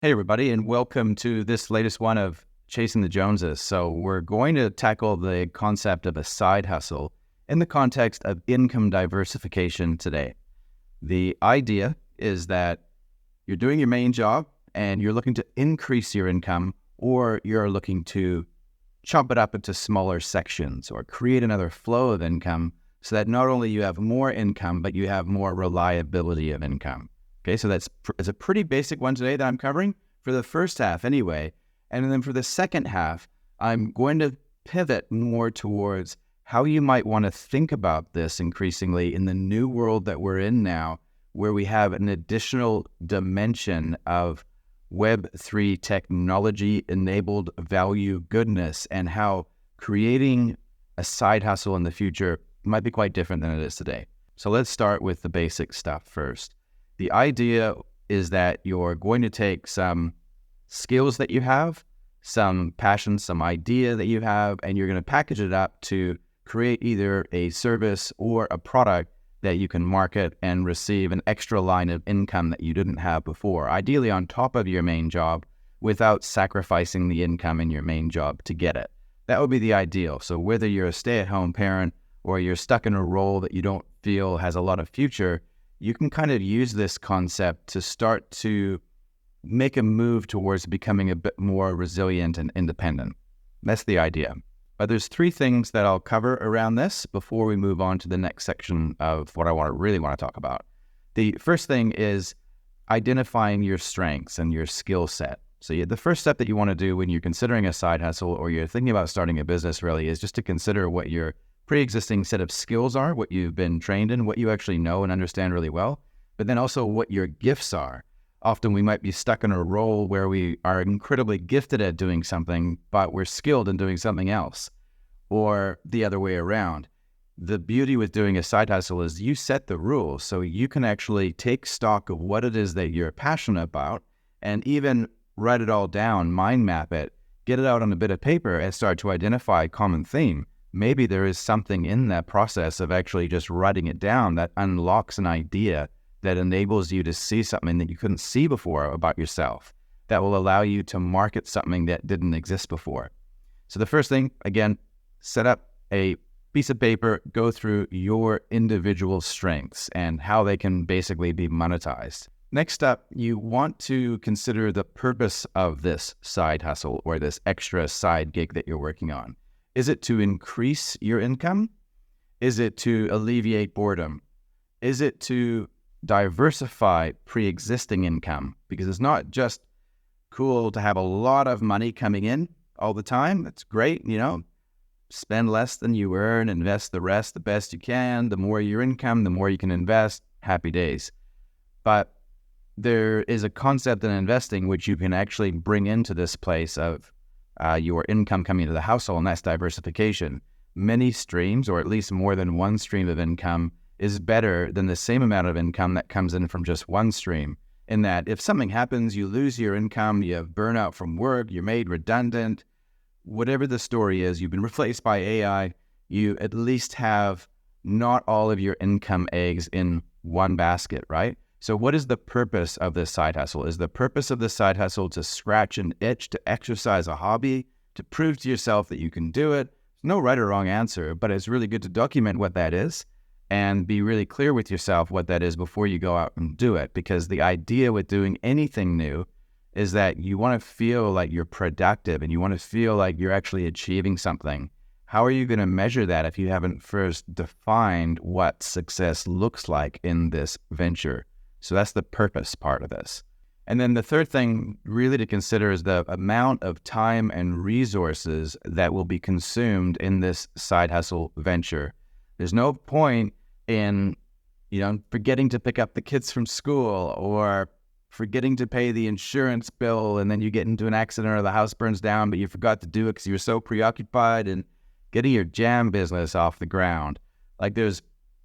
Hey, everybody, and welcome to this latest one of Chasing the Joneses. So we're going to tackle the concept of a side hustle in the context of income diversification today. The idea is that you're doing your main job and you're looking to increase your income, or you're looking to chop it up into smaller sections or create another flow of income so that not only you have more income, but you have more reliability of income. Okay, so it's a pretty basic one today that I'm covering for the first half anyway. And then for the second half, I'm going to pivot more towards how you might want to think about this increasingly in the new world that we're in now, where we have an additional dimension of Web3 technology-enabled value goodness, and how creating a side hustle in the future might be quite different than it is today. So let's start with the basic stuff first. The idea is that you're going to take some skills that you have, some passion, some idea that you have, and you're going to package it up to create either a service or a product that you can market and receive an extra line of income that you didn't have before, ideally on top of your main job, without sacrificing the income in your main job to get it. That would be the ideal. So whether you're a stay-at-home parent or you're stuck in a role that you don't feel has a lot of future, you can kind of use this concept to start to make a move towards becoming a bit more resilient and independent. That's the idea. But there's three things that I'll cover around this before we move on to the next section of what I really want to talk about. The first thing is identifying your strengths and your skill set. So the first step that you want to do when you're considering a side hustle or you're thinking about starting a business really is just to consider what your pre-existing set of skills are, what you've been trained in, what you actually know and understand really well, but then also what your gifts are. Often we might be stuck in a role where we are incredibly gifted at doing something, but we're skilled in doing something else, or the other way around. The beauty with doing a side hustle is you set the rules, so you can actually take stock of what it is that you're passionate about and even write it all down, mind map it, get it out on a bit of paper and start to identify a common theme. Maybe there is something in that process of actually just writing it down that unlocks an idea that enables you to see something that you couldn't see before about yourself, that will allow you to market something that didn't exist before. So the first thing, again, set up a piece of paper, go through your individual strengths and how they can basically be monetized. Next up, you want to consider the purpose of this side hustle or this extra side gig that you're working on. Is it to increase your income? Is it to alleviate boredom? Is it to diversify pre-existing income? Because it's not just cool to have a lot of money coming in all the time. It's great, spend less than you earn, invest the rest the best you can. The more your income, the more you can invest. Happy days. But there is a concept in investing which you can actually bring into this place of your income coming into the household, and that's diversification. Many streams, or at least more than one stream of income, is better than the same amount of income that comes in from just one stream. In that if something happens, you lose your income, you have burnout from work, you're made redundant, whatever the story is, you've been replaced by AI, you at least have not all of your income eggs in one basket, right? So what is the purpose of this side hustle? Is the purpose of this side hustle to scratch an itch, to exercise a hobby, to prove to yourself that you can do it? There's no right or wrong answer, but it's really good to document what that is and be really clear with yourself what that is before you go out and do it. Because the idea with doing anything new is that you want to feel like you're productive and you want to feel like you're actually achieving something. How are you going to measure that if you haven't first defined what success looks like in this venture? So that's the purpose part of this. And then the third thing really to consider is the amount of time and resources that will be consumed in this side hustle venture. There's no point in, forgetting to pick up the kids from school or forgetting to pay the insurance bill, and then you get into an accident or the house burns down, but you forgot to do it because you were so preoccupied in getting your jam business off the ground. Like there's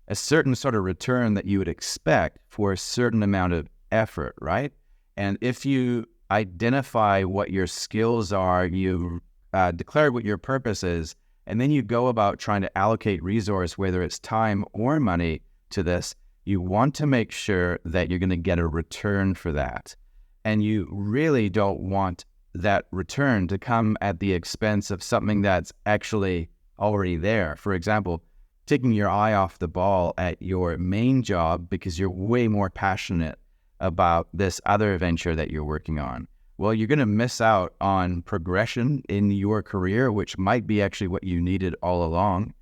a certain sort of return that you would expect for a certain amount of effort, right? And if you identify what your skills are, you declare what your purpose is, and then you go about trying to allocate resource, whether it's time or money, to this, you want to make sure that you're going to get a return for that. And you really don't want that return to come at the expense of something that's actually already there. For example, taking your eye off the ball at your main job because you're way more passionate about this other venture that you're working on. Well, you're going to miss out on progression in your career, which might be actually what you needed all along.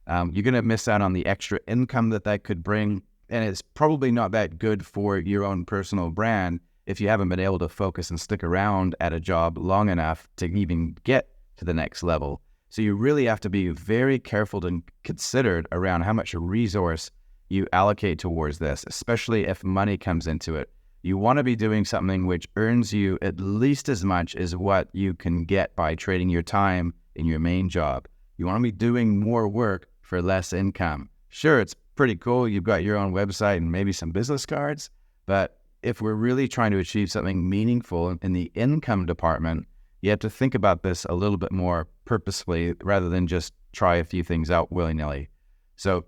You're going to miss out on the extra income that could bring, and it's probably not that good for your own personal brand if you haven't been able to focus and stick around at a job long enough to even get to the next level. So you really have to be very careful and considered around how much resource you allocate towards this, especially if money comes into it. You want to be doing something which earns you at least as much as what you can get by trading your time in your main job. You want to be doing more work for less income. Sure, it's pretty cool. You've got your own website and maybe some business cards, but if we're really trying to achieve something meaningful in the income department, you have to think about this a little bit more purposefully rather than just try a few things out willy-nilly. So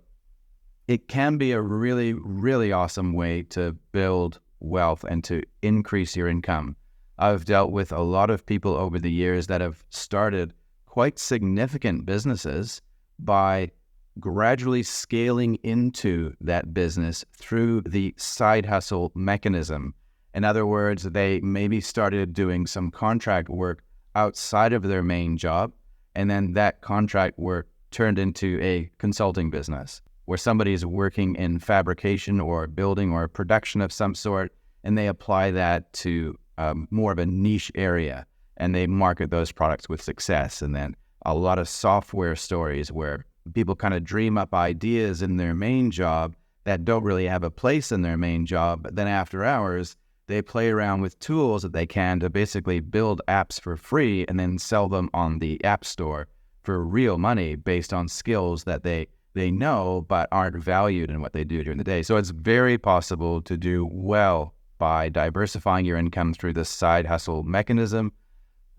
it can be a really, really awesome way to build wealth and to increase your income. I've dealt with a lot of people over the years that have started quite significant businesses by gradually scaling into that business through the side hustle mechanism. In other words, they maybe started doing some contract work outside of their main job, and then that contract work turned into a consulting business where somebody is working in fabrication or building or production of some sort, and they apply that to more of a niche area, and they market those products with success. And then a lot of software stories where people kind of dream up ideas in their main job that don't really have a place in their main job, but then after hours, they play around with tools that they can to basically build apps for free and then sell them on the app store for real money based on skills that they know but aren't valued in what they do during the day. So it's very possible to do well by diversifying your income through this side hustle mechanism.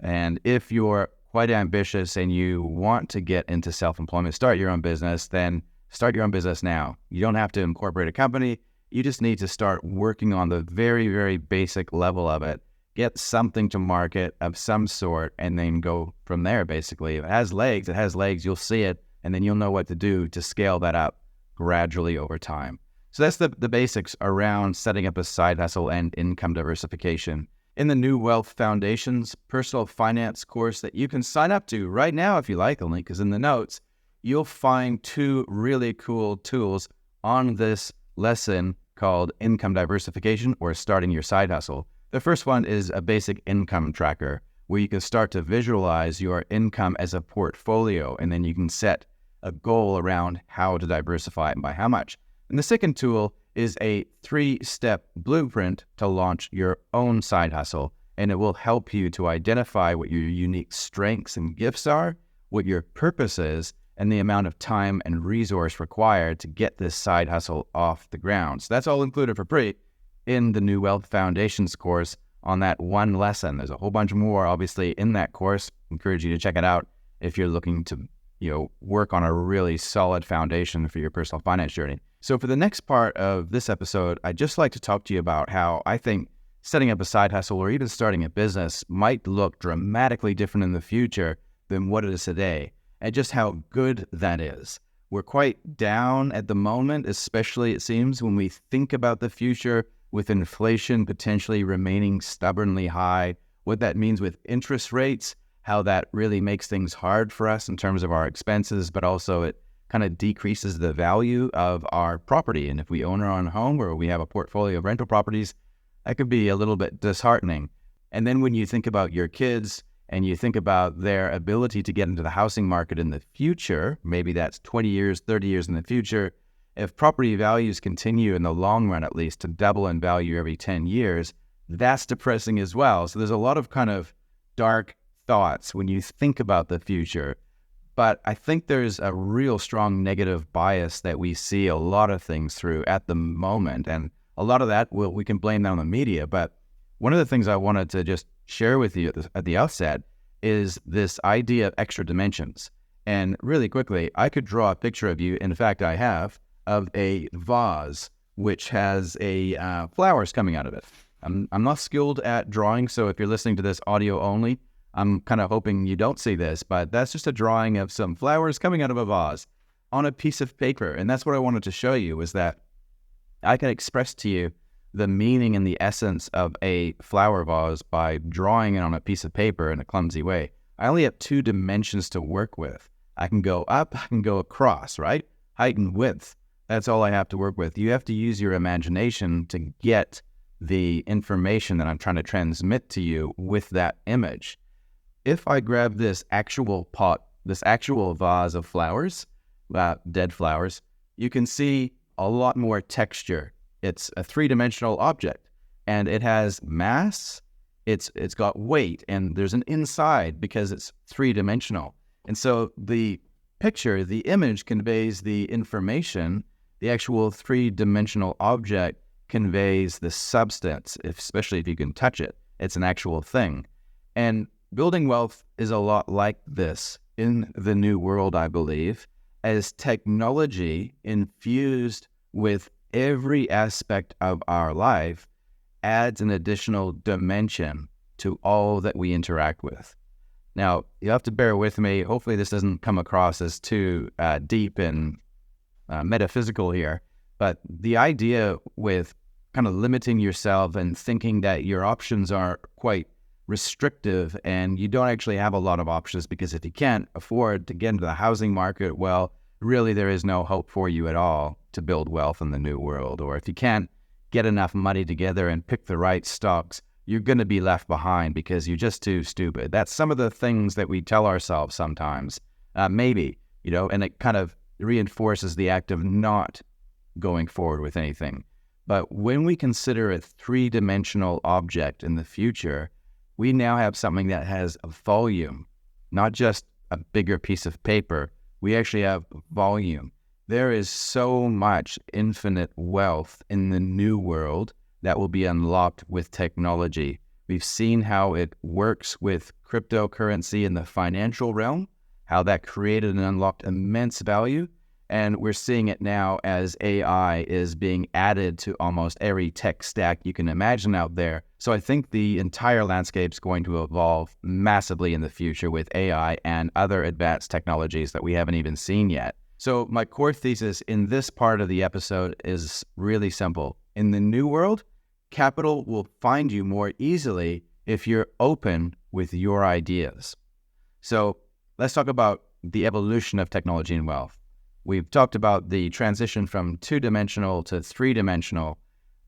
And if you're quite ambitious and you want to get into self-employment, start your own business, then start your own business now. You don't have to incorporate a company. You just need to start working on the very, very basic level of it. Get something to market of some sort and then go from there, basically. If it has legs, you'll see it, and then you'll know what to do to scale that up gradually over time. So that's the basics around setting up a side hustle and income diversification. In the New Wealth Foundation's personal finance course that you can sign up to right now if you like, the link is in the notes, you'll find 2 really cool tools on this lesson called income diversification or starting your side hustle. The first one is a basic income tracker where you can start to visualize your income as a portfolio, and then you can set a goal around how to diversify it and by how much. And the second tool is a 3-step blueprint to launch your own side hustle, and it will help you to identify what your unique strengths and gifts are, what your purpose is, and the amount of time and resource required to get this side hustle off the ground. So that's all included for free in the New Wealth Foundations course on that one lesson. There's a whole bunch more, obviously, in that course. I encourage you to check it out if you're looking to work on a really solid foundation for your personal finance journey. So for the next part of this episode, I'd just like to talk to you about how I think setting up a side hustle or even starting a business might look dramatically different in the future than what it is today, and just how good that is. We're quite down at the moment, especially it seems when we think about the future with inflation potentially remaining stubbornly high, what that means with interest rates, how that really makes things hard for us in terms of our expenses, but also it kind of decreases the value of our property. And if we own our own home or we have a portfolio of rental properties, that could be a little bit disheartening. And then when you think about your kids and you think about their ability to get into the housing market in the future, maybe that's 20 years, 30 years in the future, if property values continue in the long run, at least, to double in value every 10 years, that's depressing as well. So there's a lot of kind of dark thoughts when you think about the future. But I think there's a real strong negative bias that we see a lot of things through at the moment. And a lot of that, we can blame that on the media. But one of the things I wanted to just share with you at the outset is this idea of extra dimensions. And really quickly, I could draw a picture of you, in fact I have, of a vase which has a flowers coming out of it. I'm not skilled at drawing, so if you're listening to this audio only, I'm kind of hoping you don't see this, but that's just a drawing of some flowers coming out of a vase on a piece of paper. And that's what I wanted to show you, is that I can express to you the meaning and the essence of a flower vase by drawing it on a piece of paper in a clumsy way. I only have 2 dimensions to work with. I can go up, I can go across, right? Height and width. That's all I have to work with. You have to use your imagination to get the information that I'm trying to transmit to you with that image. If I grab this actual pot, this actual vase of flowers, dead flowers, you can see a lot more texture. It's a 3-dimensional object, and it has mass, it's got weight, and there's an inside because it's 3-dimensional. And so the picture, the image conveys the information. The actual 3-dimensional object conveys the substance, especially if you can touch it. It's an actual thing. And building wealth is a lot like this in the new world, I believe, as technology infused with every aspect of our life adds an additional dimension to all that we interact with. Now, you have to bear with me. Hopefully this doesn't come across as too deep and metaphysical here, but the idea with kind of limiting yourself and thinking that your options are quite restrictive and you don't actually have a lot of options, because if you can't afford to get into the housing market, well, really there is no hope for you at all to build wealth in the new world. Or if you can't get enough money together and pick the right stocks, you're going to be left behind because you're just too stupid. That's some of the things that we tell ourselves sometimes, maybe, and it kind of reinforces the act of not going forward with anything. But when we consider a 3-dimensional object in the future, we now have something that has a volume, not just a bigger piece of paper. We actually have volume. There is so much infinite wealth in the new world that will be unlocked with technology. We've seen how it works with cryptocurrency in the financial realm, how that created and unlocked immense value. And we're seeing it now as AI is being added to almost every tech stack you can imagine out there. So I think the entire landscape is going to evolve massively in the future with AI and other advanced technologies that we haven't even seen yet. So my core thesis in this part of the episode is really simple. In the new world, capital will find you more easily if you're open with your ideas. So let's talk about the evolution of technology and wealth. We've talked about the transition from 2-dimensional to 3-dimensional,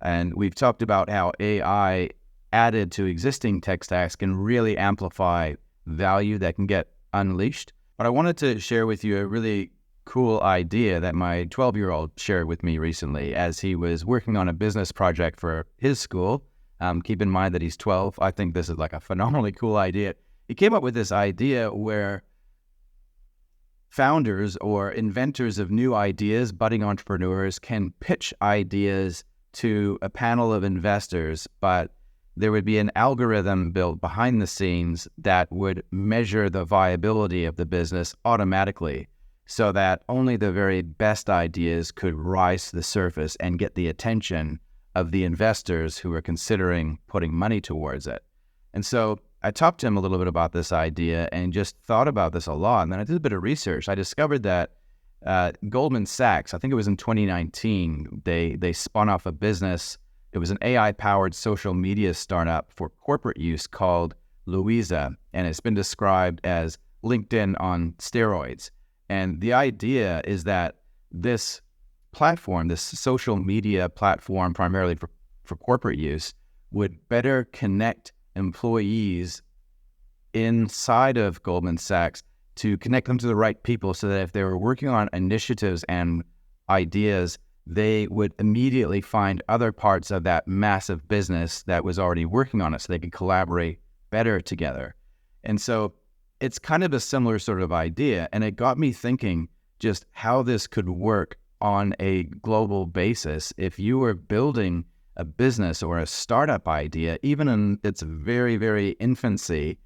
and we've talked about how AI added to existing tech stacks can really amplify value that can get unleashed. But I wanted to share with you a really cool idea that my 12-year-old shared with me recently as he was working on a business project for his school. Keep in mind that he's 12. I think this is like a phenomenally cool idea. He came up with this idea where founders or inventors of new ideas, budding entrepreneurs, can pitch ideas to a panel of investors, but there would be an algorithm built behind the scenes that would measure the viability of the business automatically, so that only the very best ideas could rise to the surface and get the attention of the investors who are considering putting money towards it. And so I talked to him a little bit about this idea and just thought about this a lot. And then I did a bit of research. I discovered that Goldman Sachs, I think it was in 2019, they spun off a business. It was an AI-powered social media startup for corporate use called Louisa, and it's been described as LinkedIn on steroids. And the idea is that this platform, this social media platform primarily for corporate use, would better connect employees inside of Goldman Sachs to connect them to the right people, so that if they were working on initiatives and ideas, they would immediately find other parts of that massive business that was already working on it, so they could collaborate better together. And so it's kind of a similar sort of idea, and it got me thinking just how this could work on a global basis. If you were building a business or a startup idea, even in its very, very infancy,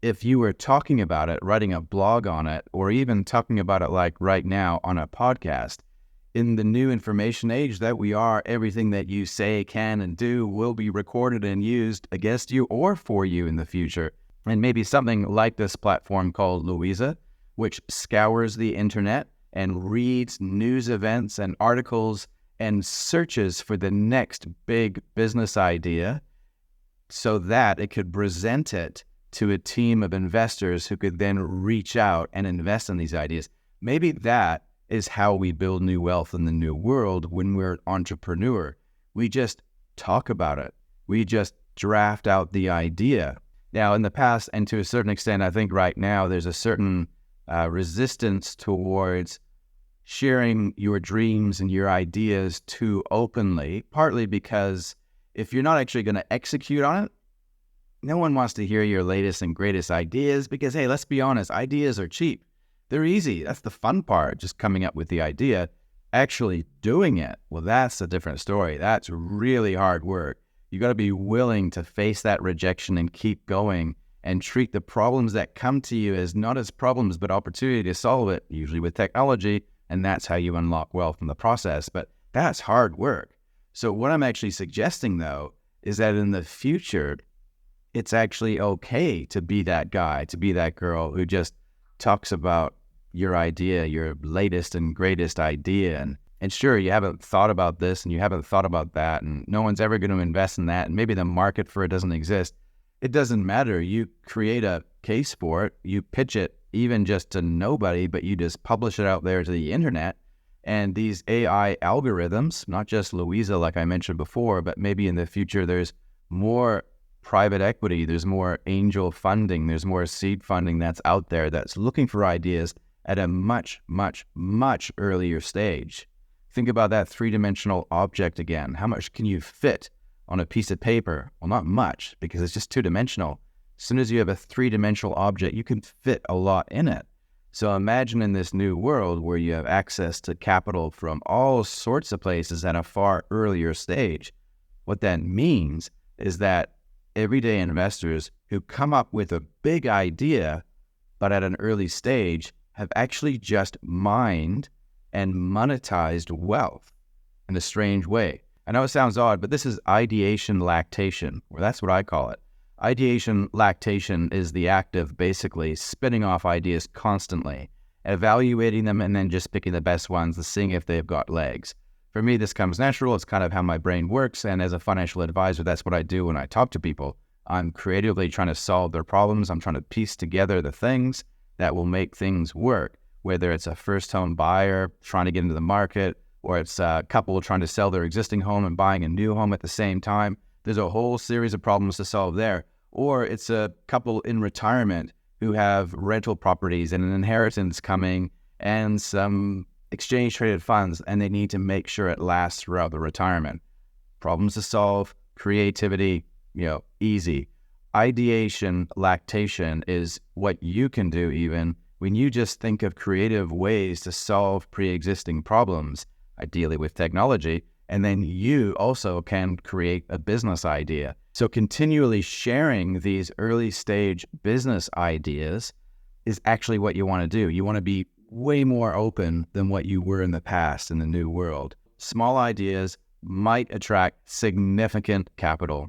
if you were talking about it, writing a blog on it, or even talking about it like right now on a podcast, in the new information age that we are, everything that you say, can, and do will be recorded and used against you or for you in the future. And maybe something like this platform called Louisa, which scours the internet and reads news events and articles and searches for the next big business idea so that it could present it to a team of investors who could then reach out and invest in these ideas. Maybe that is how we build new wealth in the new world when we're an entrepreneur. We just talk about it. We just draft out the idea. Now, in the past, and to a certain extent, I think right now, there's a certain resistance towards sharing your dreams and your ideas too openly, partly because if you're not actually going to execute on it, no one wants to hear your latest and greatest ideas because, hey, let's be honest, ideas are cheap. They're easy. That's the fun part, just coming up with the idea. Actually doing it, well, that's a different story. That's really hard work. You got to be willing to face that rejection and keep going and treat the problems that come to you as not as problems, but opportunity to solve it, usually with technology. And that's how you unlock wealth in the process. But that's hard work. So what I'm actually suggesting, though, is that in the future, it's actually okay to be that guy, to be that girl who just talks about your idea, your latest and greatest idea. And sure, you haven't thought about this and you haven't thought about that, and no one's ever going to invest in that, and maybe the market for it doesn't exist. It doesn't matter. You create a case for it, you pitch it even just to nobody, but you just publish it out there to the internet. And these AI algorithms, not just Louisa, like I mentioned before, but maybe in the future, there's more private equity, there's more angel funding, there's more seed funding that's out there that's looking for ideas at a much, much, much earlier stage. Think about that three-dimensional object again. How much can you fit on a piece of paper? Well, not much, because it's just two-dimensional. As soon as you have a three-dimensional object, you can fit a lot in it. So imagine in this new world where you have access to capital from all sorts of places at a far earlier stage. What that means is that everyday investors who come up with a big idea, but at an early stage, have actually just mined and monetized wealth in a strange way. I know it sounds odd, but this is ideation lactation, or that's what I call it. Ideation lactation is the act of basically spinning off ideas constantly, evaluating them, and then just picking the best ones and seeing if they've got legs. For me, this comes natural. It's kind of how my brain works. And as a financial advisor, that's what I do when I talk to people. I'm creatively trying to solve their problems. I'm trying to piece together the things that will make things work, whether it's a first home buyer trying to get into the market, or it's a couple trying to sell their existing home and buying a new home at the same time. There's a whole series of problems to solve there. Or it's a couple in retirement who have rental properties and an inheritance coming and some exchange traded funds, and they need to make sure it lasts throughout the retirement. Problems to solve, creativity, easy. Ideation lactation is what you can do even when you just think of creative ways to solve pre-existing problems, ideally with technology, and then you also can create a business idea. So continually sharing these early stage business ideas is actually what you want to do. You want to be way more open than what you were in the past in the new world. Small ideas might attract significant capital.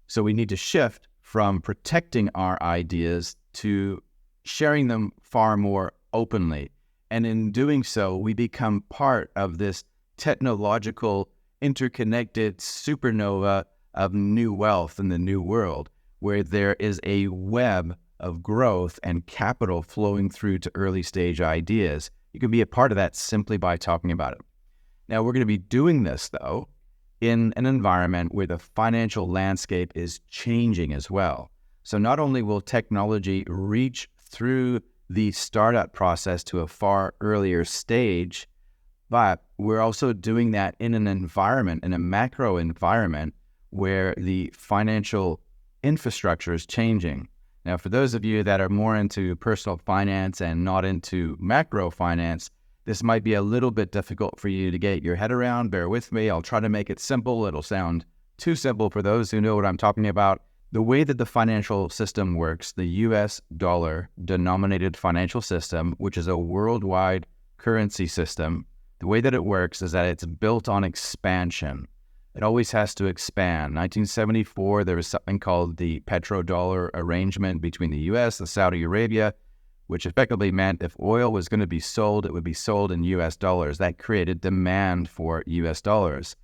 So we need to shift from protecting our ideas to sharing them far more openly. And in doing so, we become part of this technological, interconnected supernova of new wealth in the new world, where there is a web of growth and capital flowing through to early stage ideas. You can be a part of that simply by talking about it. Now, we're going to be doing this, though, in an environment where the financial landscape is changing as well. So not only will technology reach through the startup process to a far earlier stage, but we're also doing that in an environment, in a macro environment, where the financial infrastructure is changing. Now, for those of you that are more into personal finance and not into macro finance, this might be a little bit difficult for you to get your head around. Bear with me. I'll try to make it simple. It'll sound too simple for those who know what I'm talking about. The way that the financial system works, the US dollar denominated financial system, which is a worldwide currency system, The way that it works is that it's built on expansion. It always has to expand. 1974, there was something called the petrodollar arrangement between the U.S. and Saudi Arabia, which effectively meant if oil was going to be sold, it would be sold in U.S. dollars. That created demand for U.S. dollars.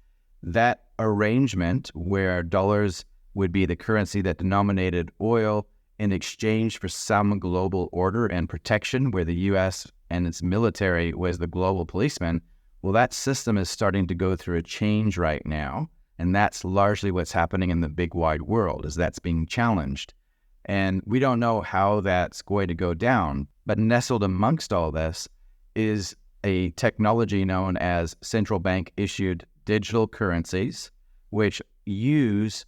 That arrangement, where dollars would be the currency that denominated oil in exchange for some global order and protection, where the U.S. and its military was the global policeman, well, that system is starting to go through a change right now, and that's largely what's happening in the big wide world, is that's being challenged. And we don't know how that's going to go down, but nestled amongst all this is a technology known as central bank issued digital currencies, which use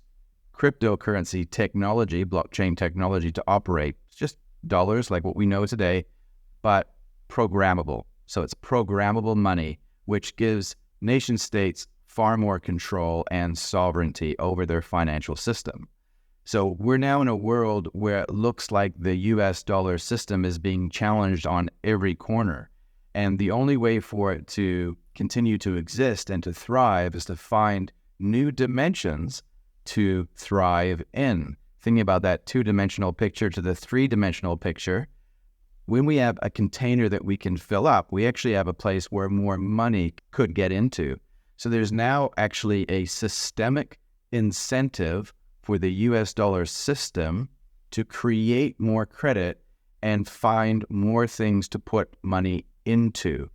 cryptocurrency technology, blockchain technology, to operate. It's just dollars like what we know today, but programmable. So it's programmable money, which gives nation states far more control and sovereignty over their financial system. So we're now in a world where it looks like the US dollar system is being challenged on every corner. And the only way for it to continue to exist and to thrive is to find new dimensions to thrive in. Thinking about that two-dimensional picture to the three-dimensional picture, when we have a container that we can fill up, we actually have a place where more money could get into. So there's now actually a systemic incentive for the US dollar system to create more credit and find more things to put money into.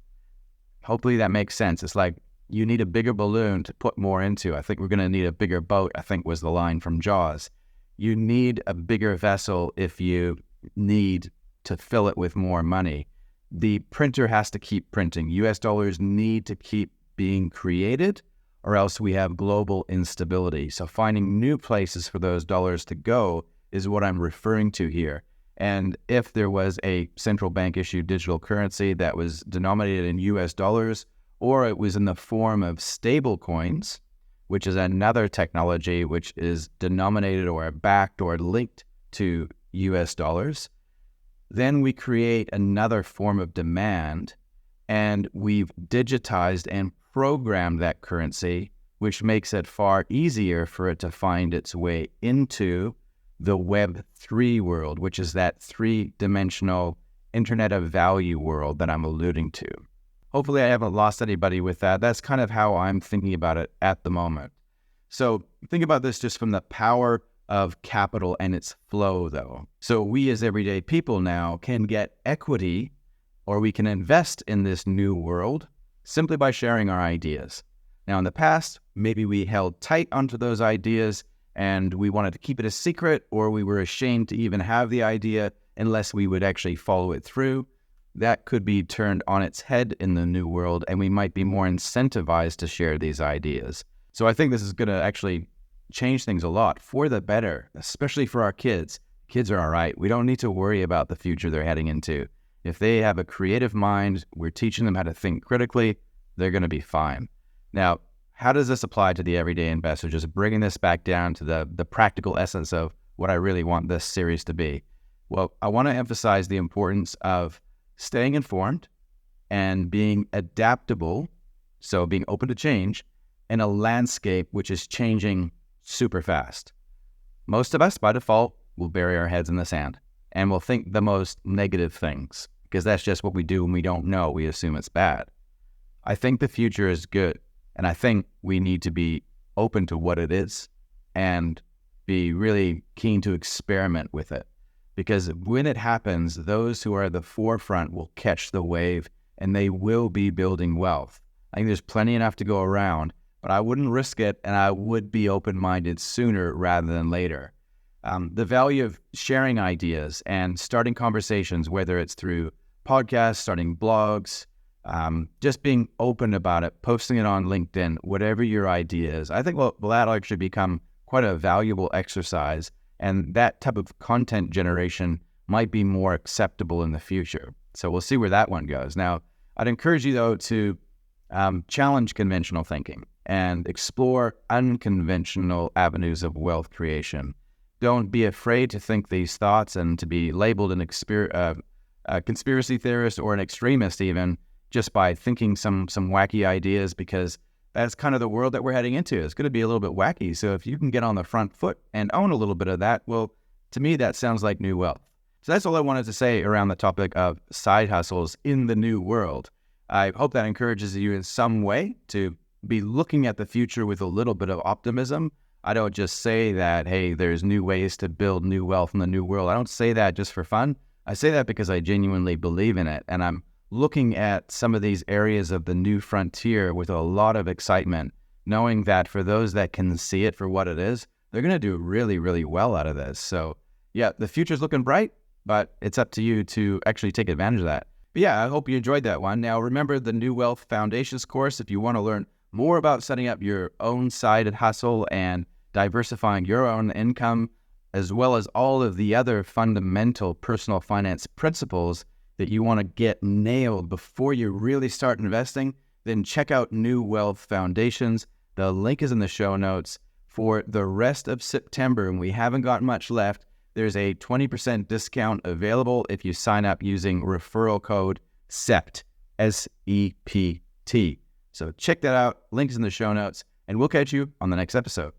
Hopefully that makes sense. It's like you need a bigger balloon to put more into. I think we're going to need a bigger boat, I think was the line from Jaws. You need a bigger vessel if you need to fill it with more money. The printer has to keep printing. US dollars need to keep being created, or else we have global instability. So finding new places for those dollars to go is what I'm referring to here. And if there was a central bank issued digital currency that was denominated in US dollars, or it was in the form of stable coins, which is another technology which is denominated or backed or linked to US dollars, then we create another form of demand, and we've digitized and programmed that currency, which makes it far easier for it to find its way into the Web3 world, which is that three-dimensional Internet of Value world that I'm alluding to. Hopefully I haven't lost anybody with that. That's kind of how I'm thinking about it at the moment. So think about this just from the power of capital and its flow, though. So we as everyday people now can get equity, or we can invest in this new world simply by sharing our ideas. Now, in the past, maybe we held tight onto those ideas and we wanted to keep it a secret, or we were ashamed to even have the idea unless we would actually follow it through. That could be turned on its head in the new world, and we might be more incentivized to share these ideas. So I think this is going to actually change things a lot for the better, especially for our kids. Kids are all right. We don't need to worry about the future they're heading into. If they have a creative mind, we're teaching them how to think critically, they're going to be fine. Now, how does this apply to the everyday investor? Just bringing this back down to the practical essence of what I really want this series to be. Well, I want to emphasize the importance of staying informed and being adaptable, so being open to change, in a landscape which is changing super fast. Most of us, by default, will bury our heads in the sand and will think the most negative things, because that's just what we do when we don't know. We assume it's bad. I think the future is good, and I think we need to be open to what it is and be really keen to experiment with it, because when it happens, those who are at the forefront will catch the wave and they will be building wealth. I think there's plenty enough to go around, but I wouldn't risk it, and I would be open-minded sooner rather than later. The value of sharing ideas and starting conversations, whether it's through podcasts, starting blogs, just being open about it, posting it on LinkedIn, whatever your idea is, I think that'll actually become quite a valuable exercise, and that type of content generation might be more acceptable in the future. So we'll see where that one goes. Now, I'd encourage you, though, to challenge conventional thinking and explore unconventional avenues of wealth creation. Don't be afraid to think these thoughts and to be labeled a conspiracy theorist or an extremist even. just by thinking some wacky ideas, because that's kind of the world that we're heading into. It's going to be a little bit wacky. So if you can get on the front foot and own a little bit of that, well, to me, that sounds like new wealth. So that's all I wanted to say around the topic of side hustles in the new world. I hope that encourages you in some way to be looking at the future with a little bit of optimism. I don't just say that, hey, there's new ways to build new wealth in the new world. I don't say that just for fun. I say that because I genuinely believe in it. And I'm looking at some of these areas of the new frontier with a lot of excitement, knowing that for those that can see it for what it is, they're going to do really, really well out of this. So yeah, the future's looking bright, but it's up to you to actually take advantage of that. But yeah, I hope you enjoyed that one. Now, remember the New Wealth Foundations course. If you want to learn more about setting up your own side hustle and diversifying your own income, as well as all of the other fundamental personal finance principles that you want to get nailed before you really start investing, then check out New Wealth Foundations. The link is in the show notes. For the rest of September, and we haven't got much left, there's a 20% discount available if you sign up using referral code SEPT, S-E-P-T. So check that out. Links in the show notes, and we'll catch you on the next episode.